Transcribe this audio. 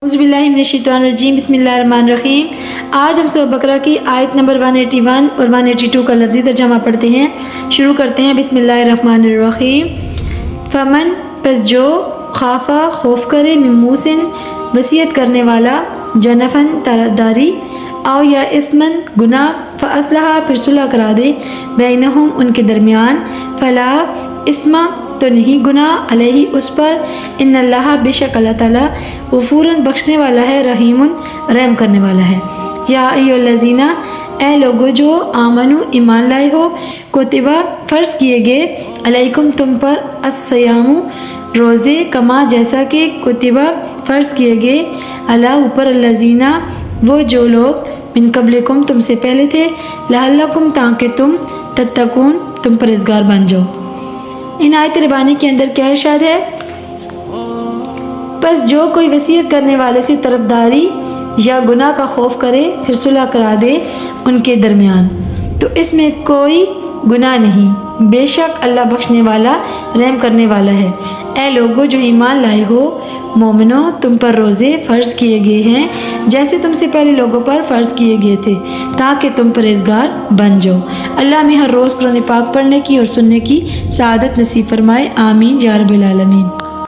اعوذ باللہ من الشیطان الرجیم، بسم اللہ الرحمن الرحیم۔ آج ہم سورہ بقرہ کی آیت نمبر 181 اور 182 کا لفظی ترجمہ پڑھتے ہیں۔ شروع کرتے ہیں بسم اللہ الرحمن الرحیم۔ فمن پس جو خافا خوف کرے من موسن وصیت کرنے والا جنفن طرفداری او یا اثمن گناہ فاصلح پھر صلح کرا دے بینہم ان کے درمیان فلا اسما تو نہیں گناہ علیہ اس پر ان اللہ بے شک اللہ تعالیٰ غفوراً بخشنے والا ہے رحیم رحم کرنے والا ہے۔ یا ایھا الذین اے لوگو جو آمنو ایمان لائے ہو کتبہ فرض کیے گئے علیکم تم پر الصیام روزے کما جیسا کہ کتبہ فرض کیے گئے اللہ اوپر الذین وہ جو لوگ من قبلکم تم سے پہلے تھے لعلکم تاکہ تم تتقون تم پرہیزگار بن جاؤ۔ ان آیت ربانی کے اندر کیا ارشاد ہے؟ پس جو کوئی وصیت کرنے والے سے طرفداری یا گناہ کا خوف کرے پھر صلح کرا دے ان کے درمیان تو اس میں کوئی گناہ نہیں، بے شک اللہ بخشنے والا رحم کرنے والا ہے۔ اے لوگو جو ایمان لائے ہو مومنو تم پر روزے فرض کیے گئے ہیں جیسے تم سے پہلے لوگوں پر فرض کیے گئے تھے تاکہ تم پرہیزگار بن جاؤ۔ اللہ ہمیں ہر روز قرآن پاک پڑھنے کی اور سننے کی سعادت نصیب فرمائے، آمین یا رب العالمین۔